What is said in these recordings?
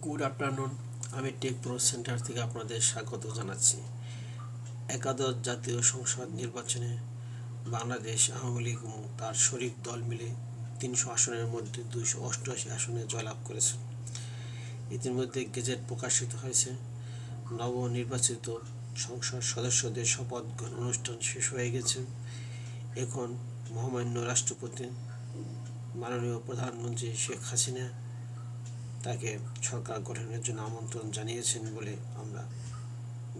Good afternoon. আমি take pro centre থেকে আপনাদের স্বাগত জানাচ্ছি। একাদশ জাতীয় সংসদ নির্বাচনে বাংলাদেশ আওয়ামী লীগ এবং তার শরিক দল মিলে 300 আসনের মধ্যে 288 আসনে জয়লাভ করেছে। ইতিমধ্যে গেজেট প্রকাশিত হয়েছে। নবনির্বাচিত সংসদ সদস্যদের শপথ গ্রহণ অনুষ্ঠান শেষ হয়ে গেছে। এখন মহামান্য রাষ্ট্রপতি মাননীয় প্রধানমন্ত্রী শেখ হাসিনা তাকে সরকার গঠনের জন্য আমন্ত্রণ জানিয়েছেন বলে আমরা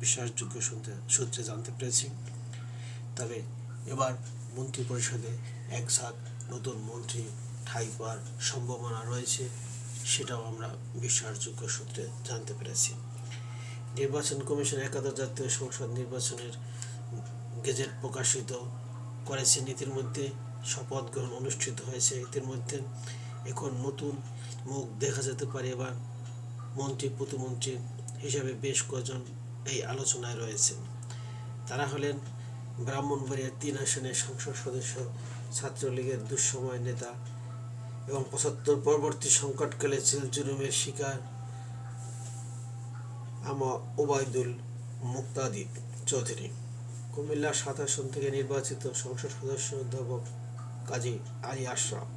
বিশ্বাসযোগ্য সূত্রে জানতে পেরেছি। তবে এবার মন্ত্রিপরিষদে একসাথ নতুন মন্ত্রী ঠাঁই পাওয়ার সম্ভাবনা রয়েছে, সেটাও আমরা বিশ্বাসযোগ্য সূত্রে জানতে পেরেছি। নির্বাচন কমিশন একাদশ জাতীয় সংসদ নির্বাচনের গেজেট প্রকাশিত করেছেন। ইতিমধ্যে শপথ গ্রহণ অনুষ্ঠিত হয়েছে। ইতিমধ্যে এখন নতুন মুখ দেখা যেতে পারে। এবার মন্ত্রী প্রতিমন্ত্রী হিসাবে বেশ কয়েকজন এই আলোচনায় রয়েছেন। তারা হলেন ব্রাহ্মণবাড়িয়ার 3 আসনের সংসদ সদস্য, ছাত্রলীগের দুঃসময় নেতা এবং 75 পরবর্তী সংকটকালে জেল জুলুমের শিকার ওবায়দুল মুক্তাদির চৌধুরী। কুমিল্লা 7 আসন থেকে নির্বাচিত সংসদ সদস্য অধ্যাপক কাজী আলী আশরাফ।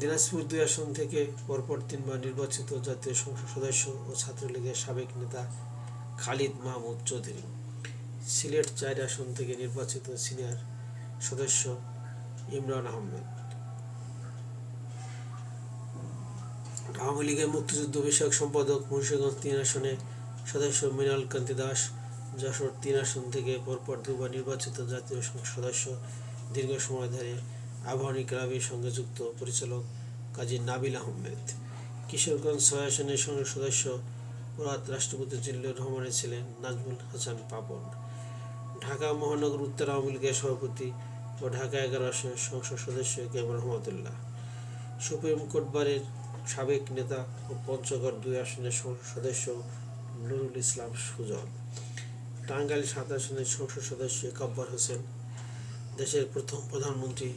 দিনাজপুর 2 আসন থেকে পরপর 3 বার নির্বাচিত জাতীয় সংসদ সদস্য ও ছাত্রলীগের সাবেক নেতা খালিদ মাহমুদ চৌধুরী। সিলেট 4 আসন থেকে নির্বাচিত সিনিয়র সদস্য ইমরান আহমেদ। আওয়ামী লীগের মুক্তিযুদ্ধ বিষয়ক সম্পাদক মুন্সিগঞ্জ 3 আসনে সদস্য মৃণাল কান্তি দাস। যশোর 3 আসন থেকে পরপর 2 বার নির্বাচিত জাতীয় সংসদ সদস্য, দীর্ঘ সময় ধরে আবাহনী ক্লাবের সঙ্গে যুক্ত পরিচালক কাজী নাবিল আহমেদ। কিশোরগঞ্জ 6 আসনের সংসদ সদস্য প্রয়াত রাষ্ট্রপতি জিল্লুর রহমানের ছিলেন নাজমুল হাসান পাপন। ঢাকা মহানগর উত্তর আওয়ামী লীগের সভাপতি ও ঢাকা 11 আসনের সংসদ সদস্য কেবল রহমতুল্লাহ। সুপ্রিম কোর্ট বারের সাবেক নেতা ও পঞ্চগড় 2 আসনের সংসদ সদস্য নুরুল ইসলাম সুজন। টাঙ্গাইল 7 আসনের সংসদ সদস্য কাব্বার হোসেন। দেশের প্রথম প্রধানমন্ত্রী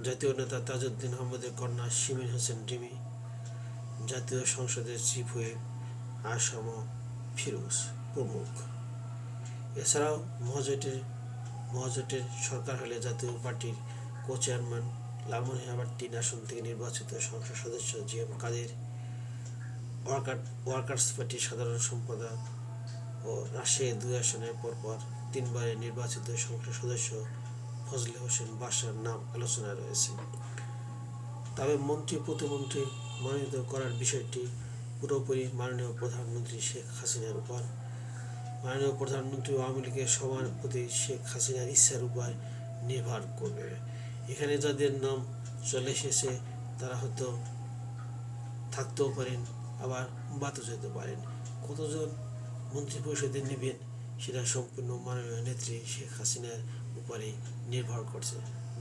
জাতীয় নেতা তাজউদ্দিন আহমদের কন্যা শিমিন হোসেন ডিমি। জাতীয় সংসদের চিফ হুইপ আসাম ফিরোজ প্রমুখ। এছাড়াও মহাজোটের সরকার হলে জাতীয় পার্টির কো চেয়ারম্যান লালমনিরহাট 3 আসন থেকে নির্বাচিত সংসদ সদস্য জিএম কাদের, ওয়ার্কার্স পার্টির সাধারণ সম্পাদক ও রাজশাহী 2 আসনের পরপর 3 বারের নির্বাচিত সংসদ সদস্য ফজলে হোসেন বাসার নাম আলোচনায় রয়েছে। তবে মন্ত্রী প্রতিমন্ত্রী মনোনীত করার বিষয়টি পুরোপুরি মাননীয় প্রধানমন্ত্রী শেখ হাসিনার উপর। মাননীয় প্রধানমন্ত্রী আওয়ামী লীগের সভাপতি শেখ হাসিনার ইচ্ছার উপর নির্ভর করবে। এখানে যাদের নাম চলে এসেছে তারা হয়তো থাকতেও পারেন, আবার বাদও যেতে পারেন। কতজন মন্ত্রী পরিষদে নেবেন সেটা সম্পূর্ণ মাননীয় নেত্রী শেখ হাসিনার উপরে নির্ভর করছে।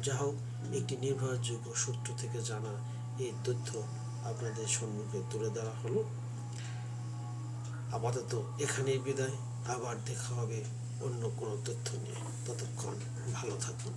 যা হোক, একটি নির্ভরযোগ্য সূত্র থেকে জানা এই তথ্য আপনাদের সম্মুখে তুলে দেওয়া হলো। আপাতত এখানেই বিদায়। আবার দেখা হবে অন্য কোনো তথ্য নিয়ে। ততক্ষণ ভালো থাকুন।